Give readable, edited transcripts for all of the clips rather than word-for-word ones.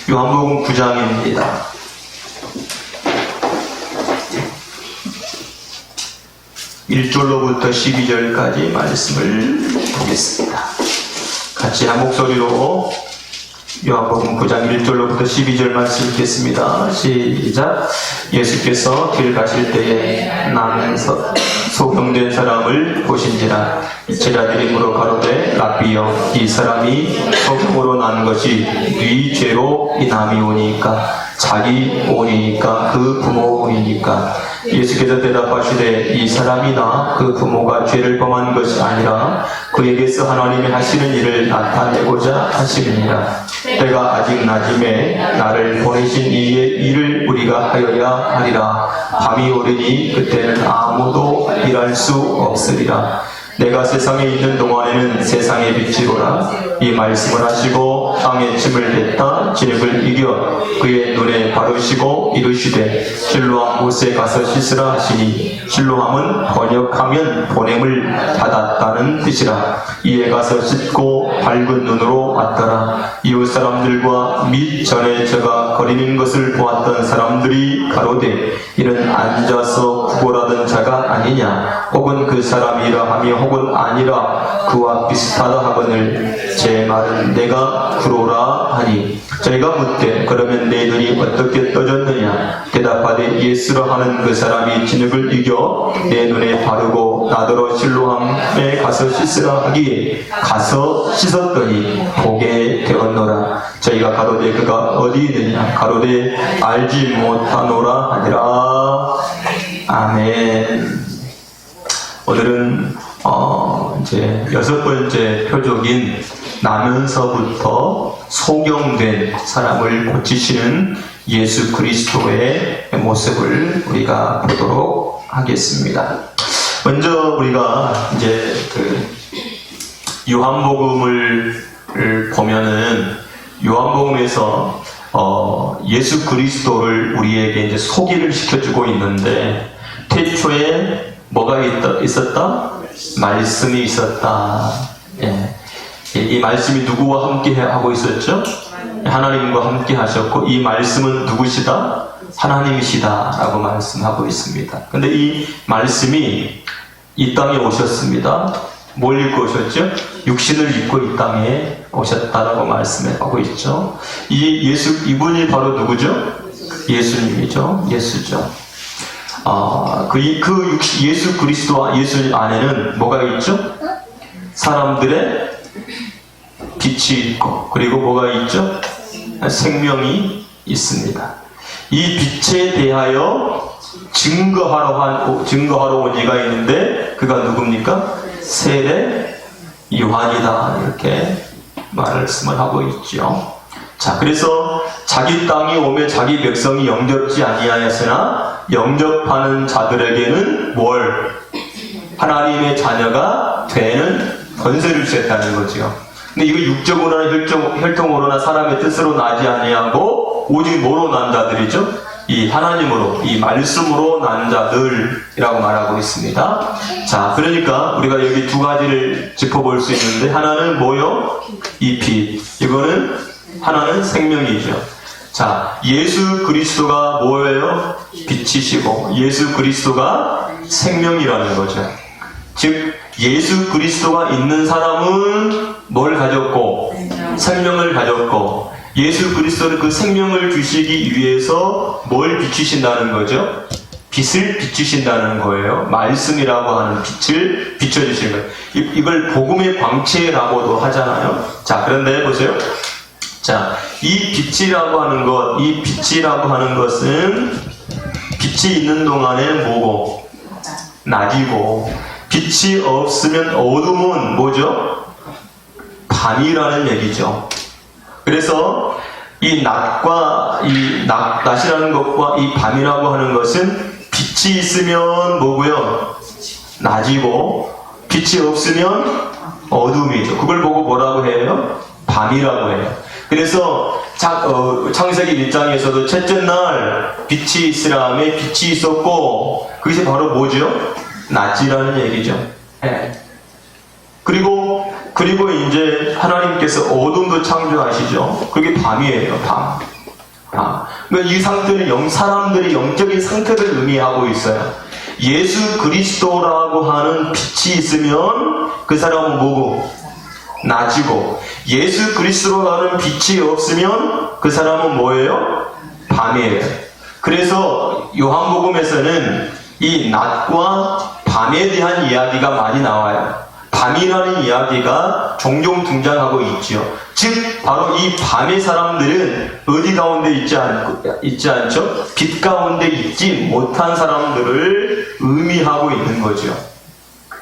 요한복음 9장입니다. 1절로부터 12절까지 말씀을 보겠습니다. 같이 한 목소리로 요한복음 9장 1절로부터 12절 말씀 읽겠습니다. 시작. 예수께서 길 가실 때에 나면서 소경된 사람을 보신지라. 제자들이 물어 가로되 라비여, 이 사람이 소경으로 난 것이 네 죄로 인함이 오니까 자기 오니까 그 부모 오니까. 예수께서 대답하시되 이 사람이나 그 부모가 죄를 범한 것이 아니라 그에게서 하나님이 하시는 일을 나타내고자 하심이니라. 때가 아직 낮음에 나를 보내신 이의 일을 우리가 하여야 하리라. 밤이 오르니 그때는 아무도 일할 수 없으리라. 내가 세상에 있는 동안에는 세상의 빛이로라. 이 말씀을 하시고 땅에 침을 뱉다 진흙을 이겨 그의 눈에 바르시고 이르시되 실로암 못에 가서 씻으라 하시니, 실로암은 번역하면 보냄을 받았다는 뜻이라. 이에 가서 씻고 밝은 눈으로 왔더라. 이웃 사람들과 및 전에 저가 거리는 것을 보았던 사람들이 가로되 이는 앉아서 구걸하던 자가 아니냐, 혹은 그 사람이라 하며 혹은 아니라 그와 비슷하다 하거늘 제 말은 내가 그로라 하니. 저희가 묻되 그러면 내 눈이 어떻게 떠졌느냐. 대답하되 예수라 하는 그 사람이 진흙을 이겨 내 눈에 바르고 나더러 실로암에 가서 씻으라 하기에 가서 씻었더니 보게 되었노라. 저희가 가로되 그가 어디 있느냐. 가로되 알지 못하노라 하니라. 아멘. 오늘은 이제 6번째 표적인 나면서부터 소경된 사람을 고치시는 예수 그리스도의 모습을 우리가 보도록 하겠습니다. 먼저 우리가 이제 요한복음을 보면은 요한복음에서 예수 그리스도를 우리에게 이제 소개를 시켜주고 있는데, 태초에 뭐가 있었다? 말씀이 있었다. 예. 이 말씀이 누구와 함께 하고 있었죠? 하나님과 함께 하셨고, 이 말씀은 누구시다? 하나님이시다 라고 말씀하고 있습니다. 근데 이 말씀이 이 땅에 오셨습니다. 뭘 입고 오셨죠? 육신을 입고 이 땅에 오셨다라고 말씀하고 있죠. 이분이 바로 누구죠? 예수님이죠. 예수죠. 예수 그리스도와 예수 안에는 뭐가 있죠? 사람들의 빛이 있고, 그리고 뭐가 있죠? 생명이 있습니다. 이 빛에 대하여 증거하러 온 이가 있는데, 그가 누굽니까? 세례 요한이다. 이렇게 말씀을 하고 있죠. 자, 그래서 자기 땅이 오매 자기 백성이 영접지 아니하였으나 영접하는 자들에게는 하나님의 자녀가 되는 권세를 주셨다는 거죠. 근데 이거 육적으로나 혈통으로나 사람의 뜻으로 나지 아니하고 오직 뭐로 난 자들이죠? 이 하나님으로, 이 말씀으로 난 자들이라고 말하고 있습니다. 자, 그러니까 우리가 여기 두 가지를 짚어볼 수 있는데, 하나는 뭐요? 이 빛. 이거는 하나는 생명이죠. 자, 예수 그리스도가 뭐예요? 빛이시고 예수 그리스도가 생명이라는 거죠. 즉 예수 그리스도가 있는 사람은 뭘 가졌고? 생명을 가졌고, 예수 그리스도는 그 생명을 주시기 위해서 뭘 비추신다는 거죠? 빛을 비추신다는 거예요. 말씀이라고 하는 빛을 비춰주시는 거예요. 이걸 복음의 광채라고도 하잖아요. 자, 그런데 보세요. 자, 이 빛이라고 하는 것은 빛이 있는 동안에 뭐고? 낮이고, 빛이 없으면 어둠은 뭐죠? 밤이라는 얘기죠. 그래서 이 낮이라는 것과 이 밤이라고 하는 것은 빛이 있으면 뭐고요? 낮이고, 빛이 없으면 어둠이죠. 그걸 보고 뭐라고 해요? 밤이라고 해요. 그래서 창세기 1장에서도 첫째 날 빛이 있으라 하며 빛이 있었고, 그것이 바로 뭐죠? 낮이라는 얘기죠. 네. 그리고 이제 하나님께서 어둠도 창조하시죠. 그게 밤이에요. 밤. 그러니까 이 상태는 사람들의 영적인 상태를 의미하고 있어요. 예수 그리스도라고 하는 빛이 있으면 그 사람은 뭐고? 낮이고, 예수 그리스도라는 빛이 없으면 그 사람은 뭐예요? 밤이에요. 그래서 요한복음에서는 이 낮과 밤에 대한 이야기가 많이 나와요. 밤이라는 이야기가 종종 등장하고 있죠. 즉 바로 이 밤의 사람들은 어디 가운데 있지 않죠? 빛 가운데 있지 못한 사람들을 의미하고 있는 거죠.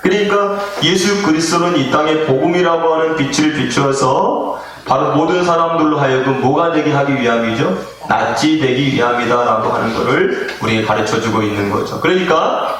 그러니까 예수 그리스도는 이 땅에 복음이라고 하는 빛을 비추어서 바로 모든 사람들로 하여금 뭐가 되게 하기 위함이죠? 낫지 되기 위함이다라고 하는 것을 우리에게 가르쳐주고 있는 거죠. 그러니까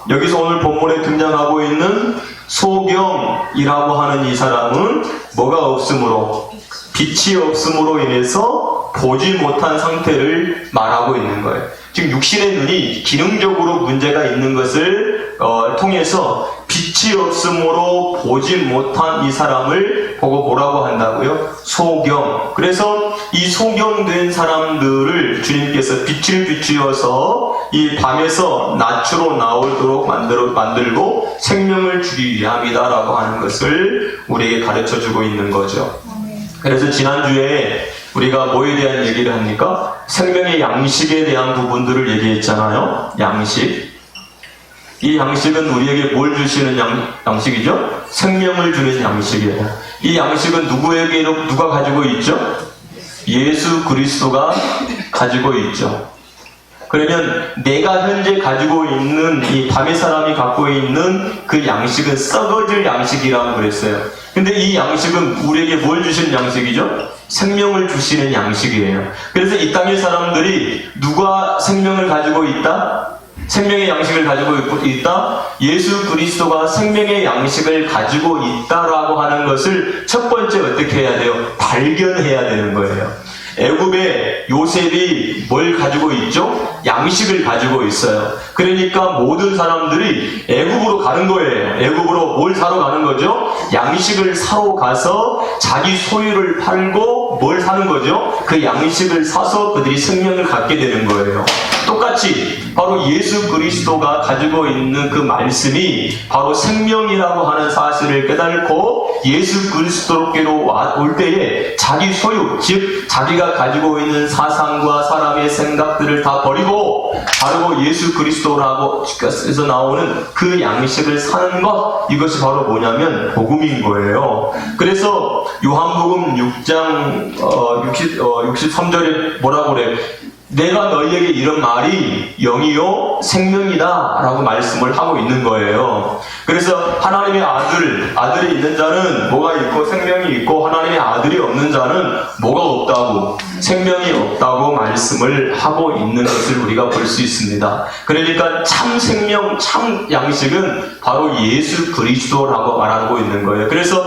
여기서 오늘 본문에 등장하고 있는 소경이라고 하는 이 사람은 뭐가 없으므로, 빛이 없음으로 인해서 보지 못한 상태를 말하고 있는 거예요. 지금 육신의 눈이 기능적으로 문제가 있는 것을 통해서 빛이 없으므로 보지 못한 이 사람을 보고 뭐라고 한다고요? 소경. 그래서 이 소경된 사람들을 주님께서 빛을 비추어서 이 밤에서 낮으로 나오도록 만들고 생명을 주기 위함이다라고 하는 것을 우리에게 가르쳐주고 있는 거죠. 그래서 지난주에 우리가 뭐에 대한 얘기를 합니까? 생명의 양식에 대한 부분들을 얘기했잖아요. 양식. 이 양식은 우리에게 뭘 주시는 양식이죠? 생명을 주는 양식이에요. 이 양식은 누가 가지고 있죠? 예수 그리스도가 가지고 있죠. 그러면 내가 현재 가지고 있는 이 밤의 사람이 갖고 있는 그 양식은 썩어질 양식이라고 그랬어요. 근데 이 양식은 우리에게 뭘 주시는 양식이죠? 생명을 주시는 양식이에요. 그래서 이 땅의 사람들이 누가 생명을 가지고 있다? 생명의 양식을 가지고 있다? 예수 그리스도가 생명의 양식을 가지고 있다라고 하는 것을 첫 번째 어떻게 해야 돼요? 발견해야 되는 거예요. 애굽의 요셉이 뭘 가지고 있죠? 양식을 가지고 있어요. 그러니까 모든 사람들이 애굽으로 가는 거예요. 애굽으로 뭘 사러 가는 거죠? 양식을 사러 가서 자기 소유를 팔고 뭘 사는 거죠? 그 양식을 사서 그들이 생명을 갖게 되는 거예요. 똑같이 바로 예수 그리스도가 가지고 있는 그 말씀이 바로 생명이라고 하는 사실을 깨닫고 예수 그리스도께로 올 때에 자기 소유, 즉 자기가 가지고 있는 사상과 사람의 생각들을 다 버리고 바로 예수 그리스도라고 해서 나오는 그 양식을 사는 것, 이것이 바로 뭐냐면 복음인 거예요. 그래서 요한복음 6장 63절에 뭐라고 그래요? 내가 너희에게 이런 말이 영이요 생명이다 라고 말씀을 하고 있는 거예요. 그래서 하나님의 아들이 있는 자는 뭐가 있고 생명이 있고, 하나님의 아들이 없는 자는 뭐가 없다고, 생명이 없다고 말씀을 하고 있는 것을 우리가 볼 수 있습니다. 그러니까 참 생명, 참 양식은 바로 예수 그리스도라고 말하고 있는 거예요. 그래서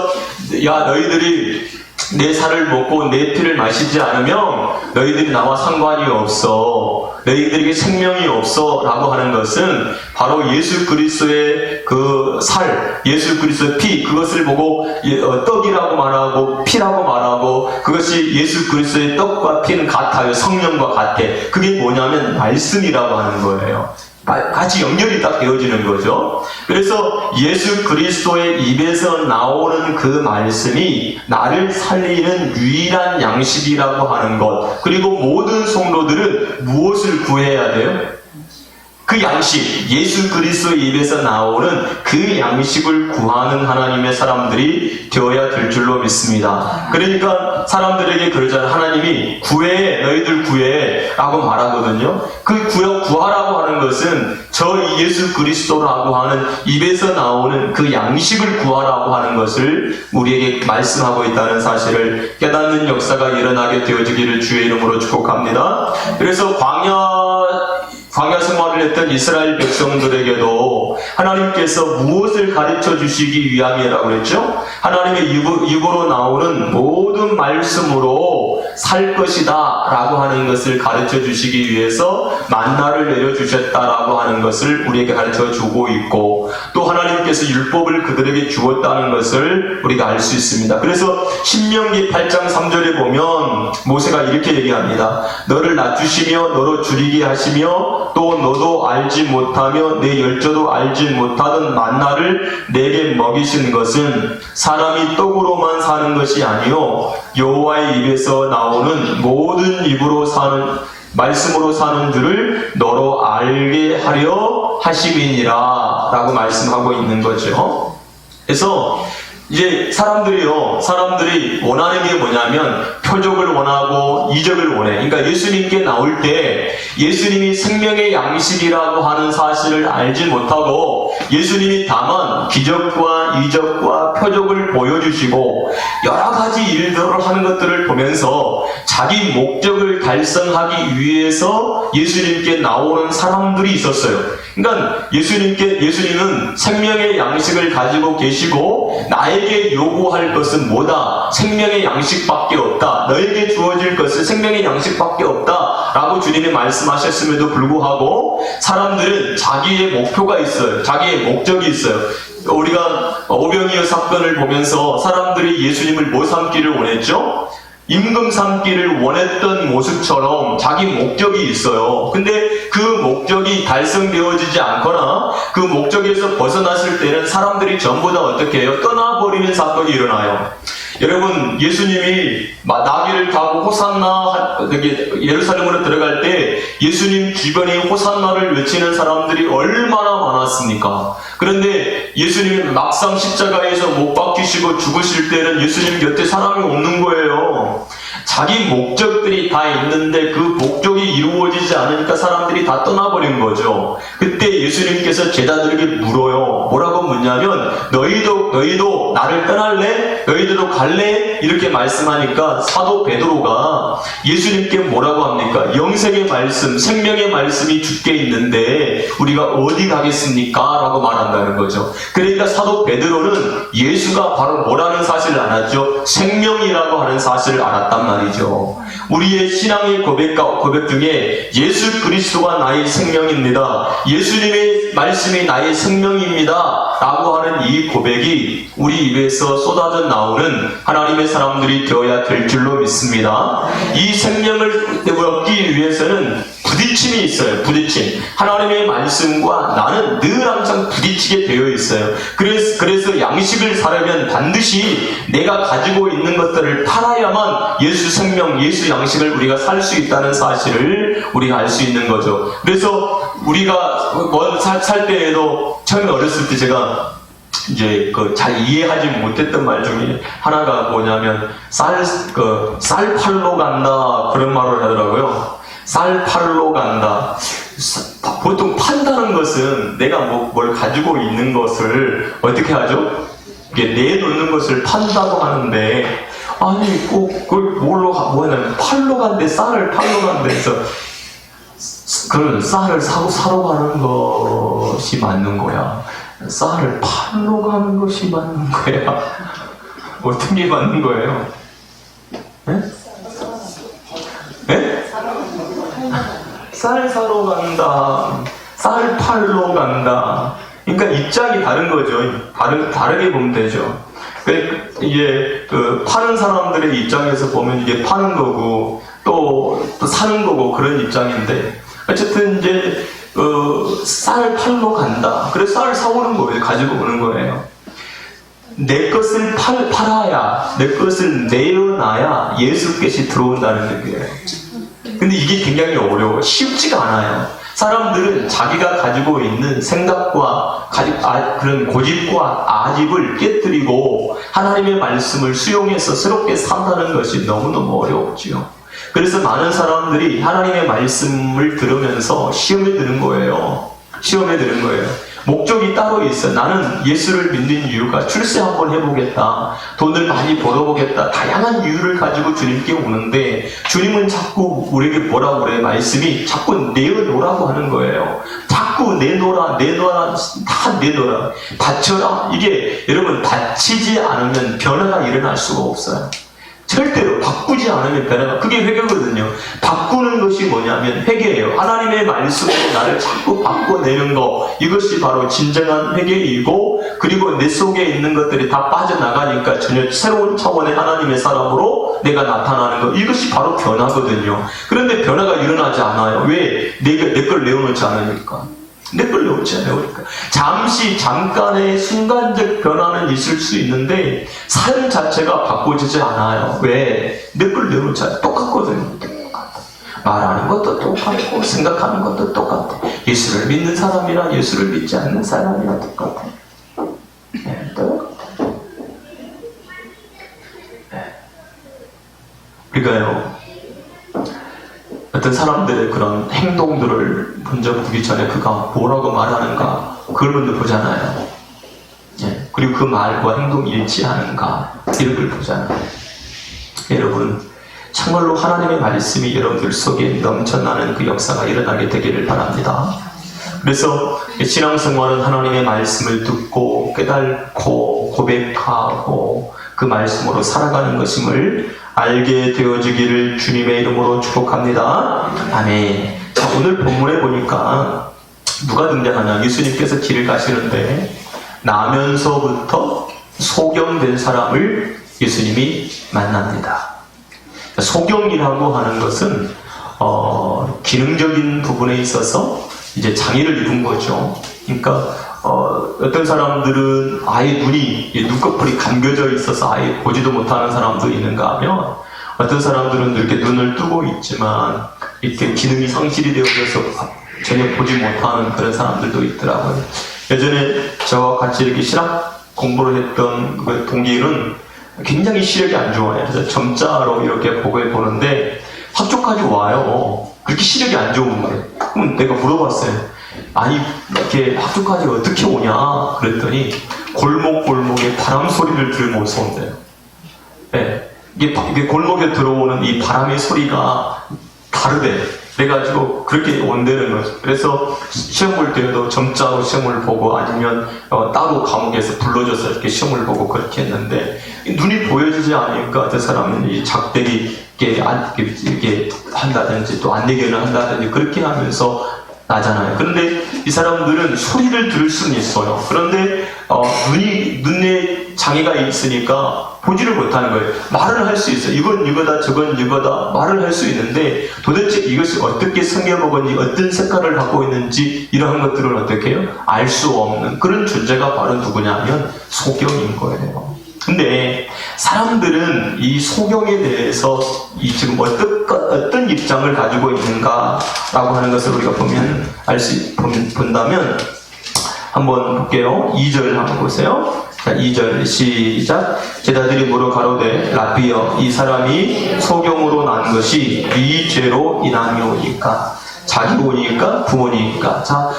야, 너희들이 내 살을 먹고 내 피를 마시지 않으면 너희들이 나와 상관이 없어, 너희들에게 생명이 없어 라고 하는 것은 바로 예수 그리스도의 그 살, 예수 그리스도의 피, 그것을 보고 떡이라고 말하고 피라고 말하고, 그것이 예수 그리스도의 떡과 피는 같아요. 성령과 같아. 그게 뭐냐면 말씀이라고 하는 거예요. 같이 연결이 딱 되어지는 거죠. 그래서 예수 그리스도의 입에서 나오는 그 말씀이 나를 살리는 유일한 양식이라고 하는 것, 그리고 모든 성도들은 무엇을 구해야 돼요? 그 양식, 예수 그리스도의 입에서 나오는 그 양식을 구하는 하나님의 사람들이 되어야 될 줄로 믿습니다. 그러니까 사람들에게 그러잖아요. 하나님이 구해, 너희들 구해 라고 말하거든요. 그 구하라고 하는 것은 저 예수 그리스도라고 하는 입에서 나오는 그 양식을 구하라고 하는 것을 우리에게 말씀하고 있다는 사실을 깨닫는 역사가 일어나게 되어지기를 주의 이름으로 축복합니다. 그래서 광야 생활을 했던 이스라엘 백성들에게도 하나님께서 무엇을 가르쳐 주시기 위함이라고 그랬죠? 하나님의 입으로 나오는 모든 말씀으로 살 것이다 라고 하는 것을 가르쳐 주시기 위해서 만나를 내려주셨다라고 하는 것을 우리에게 가르쳐 주고 있고, 또 하나님께서 율법을 그들에게 주었다는 것을 우리가 알 수 있습니다. 그래서 신명기 8장 3절에 보면 모세가 이렇게 얘기합니다. 너를 낮추시며 너로 줄이게 하시며 또 너도 알지 못하며 내 열조도 알지 못하던 만나를 내게 먹이신 것은 사람이 떡으로만 사는 것이 아니요 여호와의 입에서 나오는 모든 입으로 사는 말씀으로 사는 줄을 너로 알게 하려 하심이니라 라고 말씀하고 있는 거죠. 그래서 이제 사람들이 원하는 게 뭐냐면 표적을 원하고 이적을 원해. 그러니까 예수님께 나올 때 예수님이 생명의 양식이라고 하는 사실을 알지 못하고 예수님이 다만 기적과 이적과 표적을 보여주시고 여러 가지 일들을 하는 것들을 보면서 자기 목적을 달성하기 위해서 예수님께 나오는 사람들이 있었어요. 그러니까 예수님은 생명의 양식을 가지고 계시고 나에게 요구할 것은 뭐다? 생명의 양식밖에 없다. 너에게 주어질 것은 생명의 양식밖에 없다 라고 주님이 말씀하셨음에도 불구하고 사람들은 자기의 목표가 있어요. 자기의 목적이 있어요. 우리가 오병이어 사건을 보면서 사람들이 예수님을 뭐 삼기를 원했죠? 임금 삼기를 원했던 모습처럼 자기 목적이 있어요. 근데 그 목적이 달성되어지지 않거나 그 목적에서 벗어났을 때는 사람들이 전부 다 어떻게 해요? 떠나버리는 사건이 일어나요. 여러분, 예수님이 나귀를 타고 호산나 예루살렘으로 들어갈 때 예수님 주변에 호산나를 외치는 사람들이 얼마나 많았습니까? 그런데 예수님이 막상 십자가에서 못 박히시고 죽으실 때는 예수님 곁에 사람이 없는 거예요. 자기 목적들이 다 있는데 그 목적이 이루어지지 않으니까 사람들이 다 떠나버린 거죠. 그때 예수님께서 제자들에게 물어요. 뭐라고 묻냐면 너희도 나를 떠날래? 너희들도 갈래? 이렇게 말씀하니까 사도 베드로가 예수님께 뭐라고 합니까? 영생의 말씀, 생명의 말씀이 주께 있는데 우리가 어디 가겠습니까? 라고 말한다는 거죠. 그러니까 사도 베드로는 예수가 바로 뭐라는 사실을 알았죠? 생명이라고 하는 사실을 알았단 말이죠. 우리의 신앙의 고백 중에 예수 그리스도가 나의 생명입니다. 예수님의 말씀이 나의 생명입니다. 라고 하는 이 고백이 우리 입에서 쏟아져 나오는 하나님의 사람들이 되어야 될 줄로 믿습니다. 이 생명을 얻기 위해서는 부딪힘이 있어요. 부딪힘. 하나님의 말씀과 나는 늘 항상 부딪히게 되어 있어요. 그래서 양식을 사려면 반드시 내가 가지고 있는 것들을 팔아야만 예수 생명, 예수 양식을 우리가 살 수 있다는 사실을 우리가 알 수 있는 거죠. 그래서 우리가 살 때에도 처음에 어렸을 때 제가 이제 잘 이해하지 못했던 말 중에 하나가 뭐냐면 쌀 팔러 간다 그런 말을 하더라고요. 쌀 팔러 간다. 보통 판다는 것은 내가 뭘 가지고 있는 것을 어떻게 하죠? 이게 내놓는 것을 판다고 하는데 아니 꼭 그걸 뭐냐면 팔러 간대, 쌀을 팔러 간대 해서 그러면 쌀을 사러 가는 것이 맞는 거야? 쌀을 팔러 가는 것이 맞는 거야? 어떻게 맞는 거예요? 네? 네? 쌀 사러 간다, 쌀 팔러 간다. 그러니까 입장이 다른 거죠. 다르게 보면 되죠. 이게 파는 사람들의 입장에서 보면 이게 파는 거고 또 사는 거고 그런 입장인데 어쨌든 이제 쌀 팔러 간다. 그래서 쌀을 사오는 거예요. 가지고 오는 거예요. 내 것을 팔아야, 내 것을 내어놔야 예수께서 들어온다는 얘기예요. 근데 이게 굉장히 어려워요. 쉽지가 않아요. 사람들은 자기가 가지고 있는 생각과 그런 고집과 아집을 깨뜨리고 하나님의 말씀을 수용해서 새롭게 산다는 것이 너무너무 어려웠지요. 그래서 많은 사람들이 하나님의 말씀을 들으면서 시험에 드는 거예요. 목적이 따로 있어요. 나는 예수를 믿는 이유가 출세 한번 해보겠다. 돈을 많이 벌어보겠다. 다양한 이유를 가지고 주님께 오는데 주님은 자꾸 우리에게 뭐라고 그래? 말씀이 자꾸 내어놓으라고 하는 거예요. 자꾸 내놓으라, 다 내놓으라. 바쳐라. 이게 여러분 바치지 않으면 변화가 일어날 수가 없어요. 절대로 바꾸지 않으면 변화가, 그게 회개거든요. 바꾸는 것이 뭐냐면 회개예요. 하나님의 말씀으로 나를 자꾸 바꿔내는 거, 이것이 바로 진정한 회개이고, 그리고 내 속에 있는 것들이 다 빠져나가니까 전혀 새로운 차원의 하나님의 사람으로 내가 나타나는 거, 이것이 바로 변화거든요. 그런데 변화가 일어나지 않아요. 왜? 내 걸 내어놓지 않으니까. 내 걸 내어놓지 않으니까. 잠깐의 순간적 변화는 있을 수 있는데 삶 자체가 바꿔지지 않아요. 왜? 내 걸 내어놓지 않아요. 똑같거든요. 말하는 것도 똑같고 생각하는 것도 똑같아. 예수를 믿는 사람이랑 예수를 믿지 않는 사람이랑 똑같아. 네, 똑같아. 네. 그러니까요, 어떤 사람들의 그런 행동들을 먼저 보기 전에 그가 뭐라고 말하는가, 그걸 먼저 보잖아요. 예, 그리고 그 말과 행동이 일치하는가, 이런 걸 보잖아요. 여러분, 참말로 하나님의 말씀이 여러분들 속에 넘쳐나는 그 역사가 일어나게 되기를 바랍니다. 그래서 신앙생활은 하나님의 말씀을 듣고 깨닫고 고백하고 그 말씀으로 살아가는 것임을 알게 되어지기를 주님의 이름으로 축복합니다. 아멘. 자, 오늘 본문에 보니까 누가 등장하냐? 예수님께서 길을 가시는데 나면서부터 소경된 사람을 예수님이 만납니다. 소경이라고 하는 것은 기능적인 부분에 있어서 이제 장애를 입은 거죠. 그러니까 어떤 사람들은 아예 눈꺼풀이 감겨져 있어서 아예 보지도 못하는 사람도 있는가 하면, 어떤 사람들은 이렇게 눈을 뜨고 있지만 이렇게 기능이 상실이 되어져서 전혀 보지 못하는 그런 사람들도 있더라고요. 예전에 저와 같이 이렇게 신학 공부를 했던 그 동기는 굉장히 시력이 안 좋아요. 그래서 점자로 이렇게 보고 보는데 학교까지 와요. 그렇게 시력이 안 좋은데. 그럼 내가 물어봤어요. 아니, 이렇게 학교까지 어떻게 오냐? 그랬더니 골목골목에 바람 소리를 들으면서 온대요. 네. 이게 골목에 들어오는 이 바람의 소리가 다르대. 그래가지고 그렇게 온다는 거죠. 그래서 시험 볼 때도 점자로 시험을 보고 아니면 따로 감옥에서 불러줘서 이렇게 시험을 보고 그렇게 했는데, 눈이 보여지지 않으니까 그 사람은 이 작대기 이렇게 한다든지 또 안내견을 한다든지 그렇게 하면서 나잖아요. 그런데 이 사람들은 소리를 들을 수는 있어요. 그런데 눈에 장애가 있으니까 보지를 못하는 거예요. 말을 할 수 있어요. 이건 이거다, 저건 이거다, 말을 할 수 있는데 도대체 이것이 어떻게 생겨먹었는지, 어떤 색깔을 갖고 있는지, 이러한 것들을 어떻게 해요? 알 수 없는 그런 존재가 바로 누구냐면 소경인 거예요. 근데 사람들은 이 소경에 대해서 지금 어떤 입장을 가지고 있는가라고 하는 것을 우리가 본다면 한번 볼게요. 2절 한번 보세요. 자, 2절 시작. 제자들이 물어 가로되 라비여, 이 사람이 소경으로 난 것이 이 죄로 인함이오니까? 자기 오니까 부모니까? 자,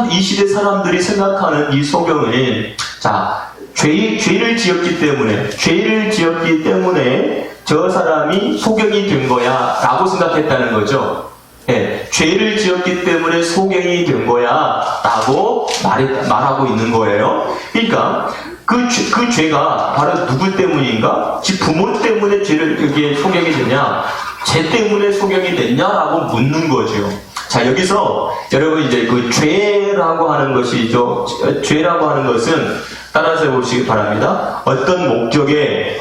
이 시대 사람들이 생각하는 이 소경은, 자, 죄를 지었기 때문에 저 사람이 소경이 된 거야 라고 생각했다는 거죠. 예, 죄를 지었기 때문에 소경이 된 거야 라고 말하고 있는 거예요. 그러니까 그 죄가 바로 누구 때문인가? 지 부모 때문에 이게 소경이 되냐, 죄 때문에 소경이 됐냐라고 묻는 거죠. 자, 여기서 여러분 이제 그 죄라고 하는 것이죠. 죄라고 하는 것은 따라서 해보시기 바랍니다. 어떤 목적에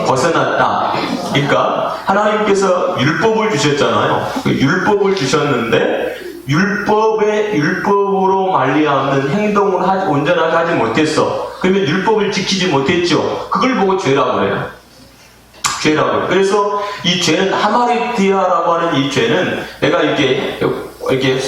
벗어났다. 그러니까 하나님께서 율법을 주셨잖아요. 그 율법을 주셨는데 율법으로 말미암는 행동을 온전하게 하지 못했어. 그러면 율법을 지키지 못했죠. 그걸 보고 죄라고 해요. 죄라고. 그래서 이 죄는 하마리티아라고 하는 이 죄는 내가 이렇게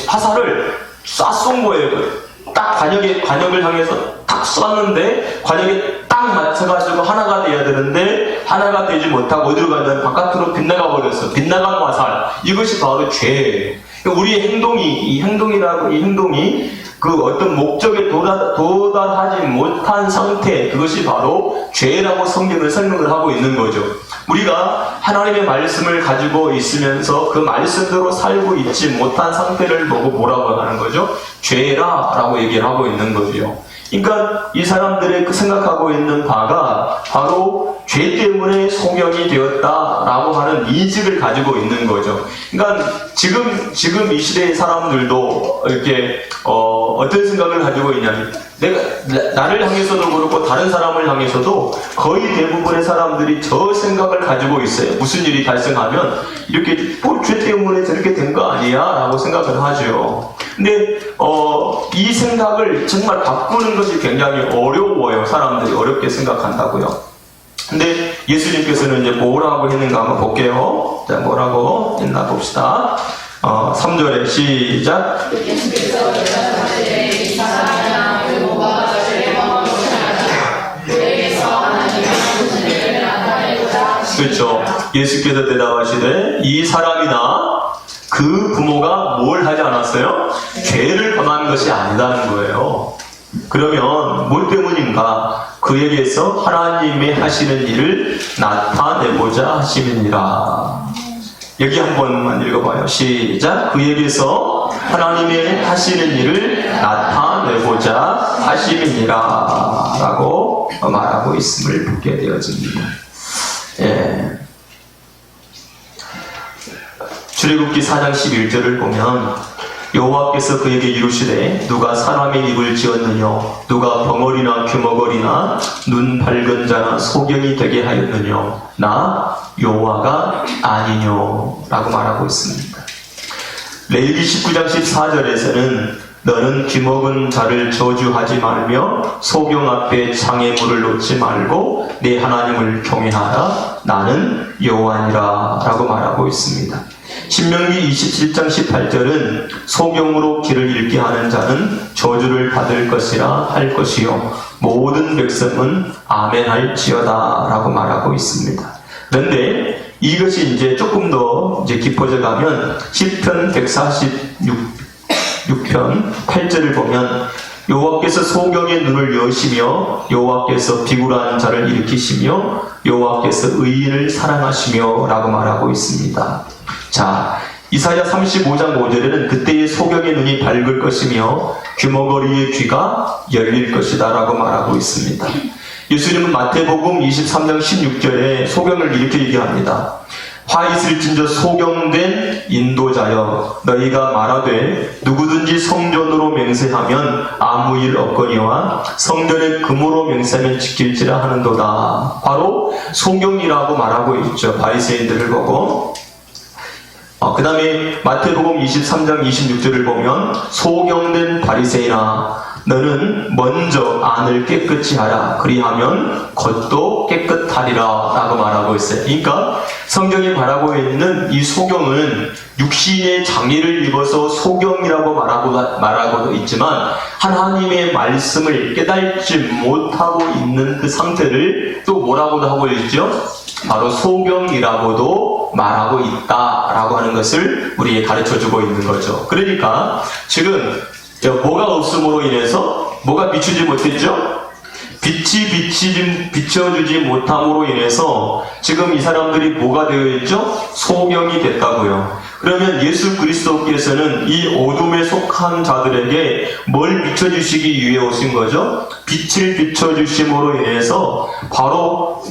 화살을 쏴 거예요. 딱 관역을 향해서 딱 쐈는데 관역에 딱 맞춰가지고 하나가 돼야 되는데 하나가 되지 못하고 어디로 가냐면 바깥으로 빗나가 버렸어. 빗나간 화살. 이것이 바로 죄예요. 우리의 이 행동이 그 어떤 목적에 도달하지 못한 상태, 그것이 바로 죄라고 성경을 설명을 하고 있는 거죠. 우리가 하나님의 말씀을 가지고 있으면서 그 말씀대로 살고 있지 못한 상태를 보고 뭐라고 하는 거죠? 죄라라고 얘기를 하고 있는 거죠. 그러니까 이 사람들의 그 생각하고 있는 바가 바로 죄 때문에 소경이 되었다라고 하는 인식을 가지고 있는 거죠. 그러니까 지금 이 시대의 사람들도 이렇게 어떤 생각을 가지고 있냐면 나를 향해서도 그렇고 다른 사람을 향해서도 거의 대부분의 사람들이 저 생각을 가지고 있어요. 무슨 일이 발생하면 이렇게 죄 때문에 저렇게 된 거 아니야? 라고 생각을 하죠. 근데 이 생각을 정말 바꾸는 것이 굉장히 어려워요. 사람들이 어렵게 생각한다고요. 근데 예수님께서는 이제 뭐라고 했는가 한번 볼게요. 자, 뭐라고 했나 봅시다. 3절에 시작. 그렇죠. 예수께서 대답하시되 이 사람이나 그 부모가 뭘 하지 않았어요? 죄를 범한 것이 아니다는 거예요. 그러면 뭘 때문인가? 그에게서 하나님이 하시는 일을 나타내고자 하심이니라. 여기 한 번만 읽어봐요. 시작. 그에게서 하나님이 하시는 일을 나타내고자 하심이니라 라고 말하고 있음을 보게 되어집니다. 예. 출애굽기 4장 11절을 보면 여호와께서 그에게 이르시되 누가 사람의 입을 지었느냐 누가 벙어리나 규머거리나 눈 밝은 자나 소경이 되게 하였느냐 나 여호와가 아니뇨 라고 말하고 있습니다. 레위기 19장 14절에서는 너는 귀먹은 자를 저주하지 말며 소경 앞에 장애물을 놓지 말고 내 하나님을 경외하라 나는 여호와니라 라고 말하고 있습니다. 신명기 27장 18절은 소경으로 길을 잃게 하는 자는 저주를 받을 것이라 할 것이요 모든 백성은 아멘할지어다 라고 말하고 있습니다. 그런데 이것이 이제 조금 더 이제 깊어져 가면 시편 146편 8절을 보면 여호와께서 소경의 눈을 여시며 여호와께서 비굴한 자를 일으키시며 여호와께서 의인을 사랑하시며 라고 말하고 있습니다. 자, 이사야 35장 5절에는 그때의 소경의 눈이 밝을 것이며 규머거리의 귀가 열릴 것이다 라고 말하고 있습니다. 예수님은 마태복음 23장 16절에 소경을 이렇게 얘기합니다. 화 있을진저 소경된 인도자여 너희가 말하되 누구든지 성전으로 맹세하면 아무 일 없거니와 성전의 금으로 맹세하면 지킬지라 하는도다. 바로 소경이라고 말하고 있죠. 바리새인들을 보고. 그 다음에 마태복음 23장 26절을 보면 소경된 바리새인아 너는 먼저 안을 깨끗이 하라 그리하면 겉도 깨끗하리라 라고 말하고 있어요. 그러니까 성경이 말하고 있는 이 소경은 육신의 장애를 입어서 소경이라고 말하고도 있지만 하나님의 말씀을 깨닫지 못하고 있는 그 상태를 또 뭐라고도 하고 있죠? 바로 소경이라고도 말하고 있다라고 하는 것을 우리에게 가르쳐주고 있는 거죠. 그러니까 지금 뭐가 없음으로 인해서 뭐가 비추지 못했죠? 빛이 비춰주지 못함으로 인해서 지금 이 사람들이 뭐가 되어 있죠? 소경이 됐다고요. 그러면 예수 그리스도께서는 이 어둠에 속한 자들에게 뭘 비춰주시기 위해 오신 거죠? 빛을 비춰주심으로 인해서 바로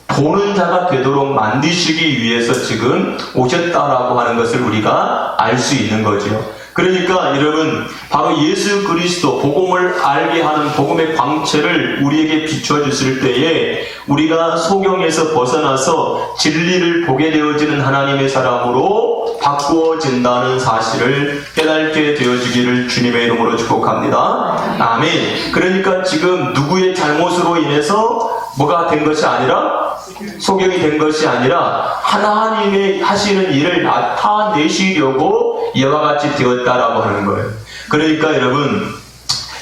보는 자가 되도록 만드시기 위해서 지금 오셨다라고 하는 것을 우리가 알 수 있는 거죠. 그러니까 여러분 바로 예수 그리스도 복음을 알게 하는 복음의 광채를 우리에게 비춰주실 때에 우리가 소경에서 벗어나서 진리를 보게 되어지는 하나님의 사람으로 바꾸어진다는 사실을 깨닫게 되어지기를 주님의 이름으로 축복합니다. 아멘. 그러니까 지금 누구의 잘못으로 인해서 뭐가 된 것이 아니라 소경이 된 것이 아니라 하나님의 하시는 일을 나타내시려고 이와 같이 되었다라고 하는 거예요. 그러니까 여러분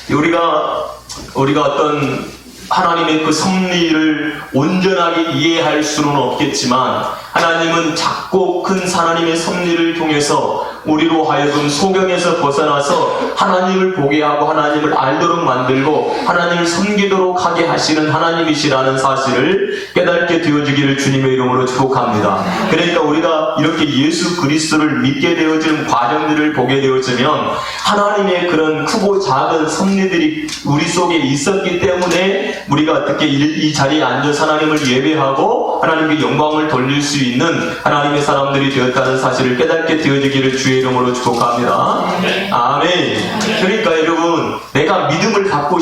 우리가 어떤 하나님의 그 섭리를 온전하게 이해할 수는 없겠지만 하나님은 작고 큰 하나님의 섭리를 통해서 우리로 하여금 소경에서 벗어나서 하나님을 보게 하고 하나님을 알도록 만들고 하나님을 섬기도록 하게 하시는 하나님이시라는 사실을 깨닫게 되어지기를 주님의 이름으로 축복합니다. 그러니까 우리가 이렇게 예수 그리스도를 믿게 되어지는 과정들을 보게 되어지면 하나님의 그런 크고 작은 섭리들이 우리 속에 있었기 때문에 우리가 어떻게 이 자리에 앉아서 하나님을 예배하고 하나님께 영광을 돌릴 수 있는 하나님의 사람들이 되었다는 사실을 깨닫게 되어지기를 주의 이름으로 축복합니다. 아멘. 그러니까 여러분, 내가 믿음을 갖고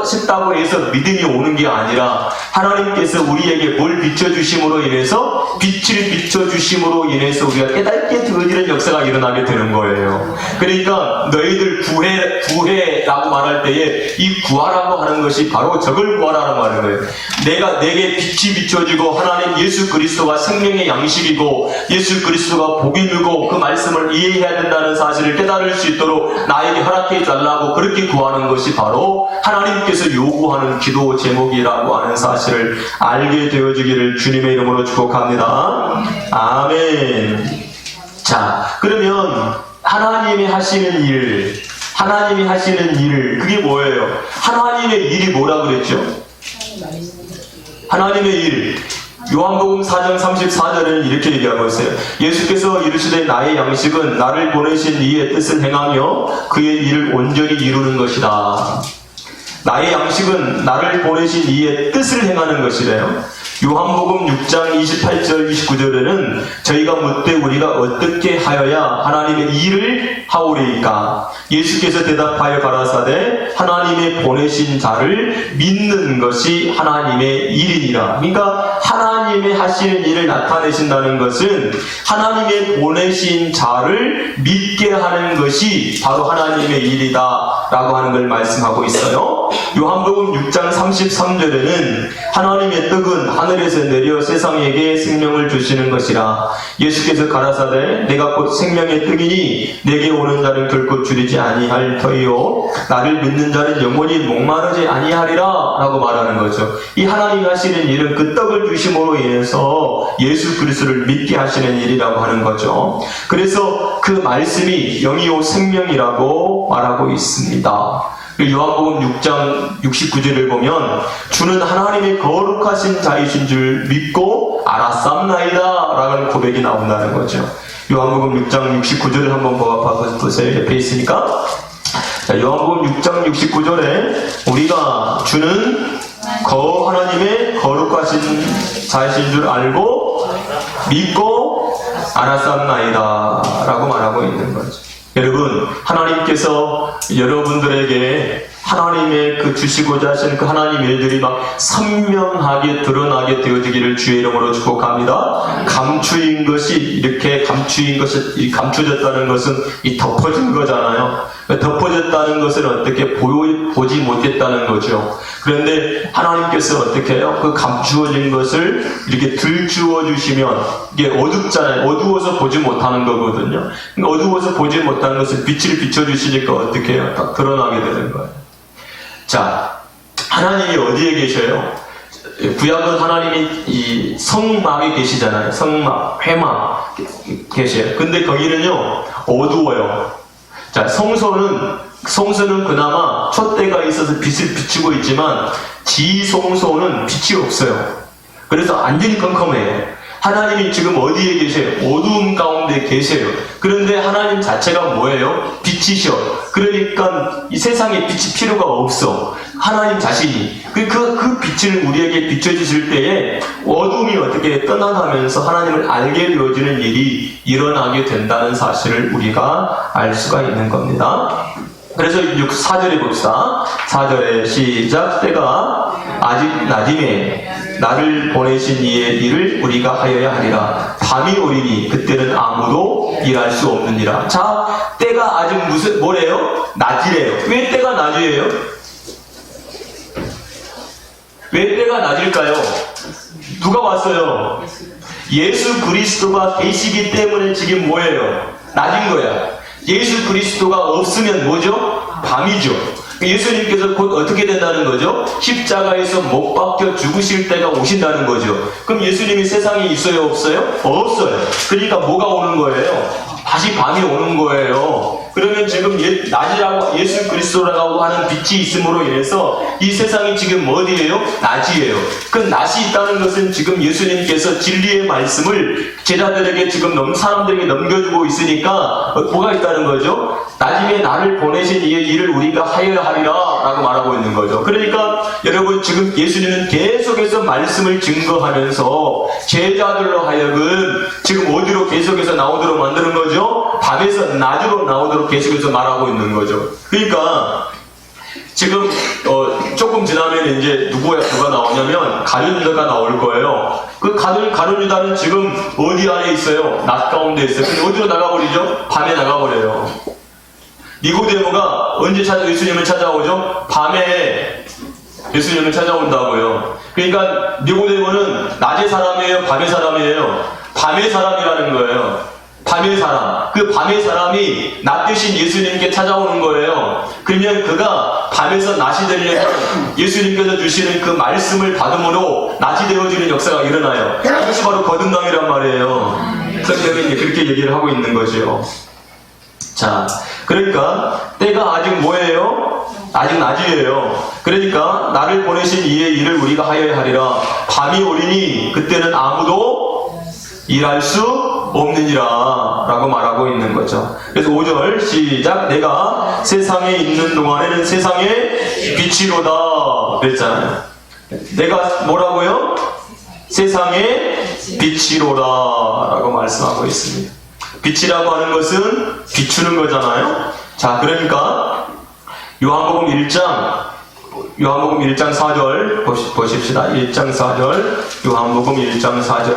싶다고 해서 믿음이 오는 게 아니라 하나님께서 우리에게 뭘 비춰주심으로 인해서 빛을 비춰주심으로 인해서 우리가 깨닫게 되어지는 역사가 일어나게 되는 거예요. 그러니까 너희들 구해라고 말할 때에 이 구하라고 하는 것이 바로 저걸 구하라고 하는 거예요. 내게 빛이 비춰지고 하나님 예수 그리스도가 생명의 양식이고 예수 그리스도가 복이고 그 말씀을 이해해야 된다는 사실을 깨달을 수 있도록 나에게 허락해 달라고 그렇게 구하는 것이 바로 하나님께서 요구하는 기도 제목이라고 하는 사실을 알게 되어지기를 주님의 이름으로 축복합니다. 아멘. 자, 그러면 하나님이 하시는 일, 그게 뭐예요? 하나님의 일이 뭐라 그랬죠? 하나님의 일. 요한복음 4장 34절에는 이렇게 얘기하고 있어요. 예수께서 이르시되 나의 양식은 나를 보내신 이의 뜻을 행하며 그의 일을 온전히 이루는 것이다. 나의 양식은 나를 보내신 이의 뜻을 행하는 것이래요. 요한복음 6장 28절 29절에는 저희가 묻되 우리가 어떻게 하여야 하나님의 일을 하오리이까? 예수께서 대답하여 가라사대 하나님의 보내신 자를 믿는 것이 하나님의 일이니라. 그러니까 하나님의 하시는 일을 나타내신다는 것은 하나님의 보내신 자를 믿게 하는 것이 바로 하나님의 일이다 라고 하는 걸 말씀하고 있어요. 요한복음 6장 33절에는 하나님의 떡은 하늘에서 내려 세상에게 생명을 주시는 것이라. 예수께서 가라사대 내가 곧 생명의 떡이니 내게 오는 자는 결코 줄이지 아니할 터이요 나를 믿는 자는 영원히 목마르지 아니하리라 라고 말하는 거죠. 이 하나님이 하시는 일은 그 떡을 주심으로 인해서 예수 그리스도를 믿게 하시는 일이라고 하는 거죠. 그래서 그 말씀이 영이요 생명이라고 말하고 있습니다. 요한복음 6장 69절을 보면 주는 하나님의 거룩하신 자이신 줄 믿고 알았삼나이다 라는 고백이 나온다는 거죠. 요한복음 6장 69절을 한번 보세요. 옆에 있으니까. 자, 요한복음 6장 69절에 우리가 주는 하나님의 거룩하신 자이신 줄 알고 믿고 알았삼나이다 라고 말하고 있는 거죠. 여러분, 하나님께서 여러분들에게 하나님의 그 주시고자 하시는 그 하나님 일들이 막 선명하게 드러나게 되어지기를 주의 이름으로 축복합니다. 감추인 것이 이렇게 감춰졌다는 것은 이 덮어진 거잖아요. 덮어졌다는 것은 어떻게 보지 못했다는 거죠. 그런데 하나님께서 어떻게 해요? 그 감추어진 것을 이렇게 들추어 주시면 이게 어둡잖아요. 어두워서 보지 못하는 거거든요. 어두워서 보지 못하는 것을 빛을 비춰주시니까 어떻게 해요? 딱 드러나게 되는 거예요. 자, 하나님이 어디에 계셔요? 구약은 하나님이 이 성막에 계시잖아요. 성막, 회막 계셔요. 근데 거기는요, 어두워요. 자, 성소는 그나마 촛대가 있어서 빛을 비추고 있지만 지성소는 빛이 없어요. 그래서 완전히 컴컴해요. 하나님이 지금 어디에 계세요? 어두움 가운데 계세요. 그런데 하나님 자체가 뭐예요? 빛이셔. 그러니까 이 세상에 빛이 필요가 없어. 하나님 자신이. 그 빛을 우리에게 비춰주실 때에 어둠이 어떻게 떠나가면서 하나님을 알게 되어지는 일이 일어나게 된다는 사실을 우리가 알 수가 있는 겁니다. 그래서 4절에 봅시다. 4절에 시작. 때가 아직 낮임에 나를 보내신 이의 일을 우리가 하여야 하리라. 밤이 오리니 그때는 아무도 일할 수 없느니라. 자, 때가 아직 뭐래요? 낮이래요. 왜 때가 낮이에요? 왜 때가 낮일까요? 누가 왔어요? 예수 그리스도가 계시기 때문에 지금 뭐예요? 낮인 거야. 예수 그리스도가 없으면 뭐죠? 밤이죠. 예수님께서 곧 어떻게 된다는 거죠? 십자가에서 못 박혀 죽으실 때가 오신다는 거죠. 그럼 예수님이 세상에 있어요? 없어요? 없어요. 그러니까 뭐가 오는 거예요? 다시 밤이 오는 거예요. 그러면 지금 낮이라고 예수 그리스도라고 하는 빛이 있음으로 인해서 이 세상이 지금 어디예요? 낮이에요. 그 낮이 있다는 것은 지금 예수님께서 진리의 말씀을 제자들에게 지금 사람들에게 넘겨주고 있으니까 뭐가 있다는 거죠? 나중에 나를 보내신 이의 일을 우리가 하여야 하리라 라고 말하고 있는 거죠. 그러니까 여러분 지금 예수님은 계속해서 말씀을 증거하면서 제자들로 하여금 지금 어디로 계속해서 나오도록 만드는 거죠? 밤에서 낮으로 나오도록 계속해서 말하고 있는 거죠. 그러니까 지금 조금 지나면 이제 누가 나오냐면 가룟 유다가 나올 거예요. 그 가룟 유다는 지금 어디 안에 있어요? 낮 가운데 있어요. 근데 어디로 나가버리죠? 밤에 나가버려요. 니고데모가 언제 예수님을 찾아오죠? 밤에 예수님을 찾아온다고요. 그러니까 니고데모는 낮의 사람이에요? 밤의 사람이에요? 밤의 사람이라는 거예요. 밤의 사람. 그 밤의 사람이 낮 대신 예수님께 찾아오는 거예요. 그러면 그가 밤에서 낮이 되려면 예수님께서 주시는 그 말씀을 받음으로 낮이 되어지는 역사가 일어나요. 이것이 바로 거듭남이란 말이에요. 성경이 그렇게 얘기를 하고 있는 거죠. 자, 그러니까 때가 아직 뭐예요? 아직 낮이에요. 그러니까 나를 보내신 이의 일을 우리가 하여야 하리라. 밤이 오리니 그때는 아무도 일할 수 없느니라 라고 말하고 있는 거죠. 그래서 5절 시작. 내가 세상에 있는 동안에는 세상의 빛이로다 그랬잖아요. 내가 뭐라고요? 세상의 빛이로다 라고 말씀하고 있습니다. 빛이라고 하는 것은 비추는 거잖아요. 자, 그러니까 요한복음 1장 4절 보십시다. 1장 4절 요한복음 1장 4절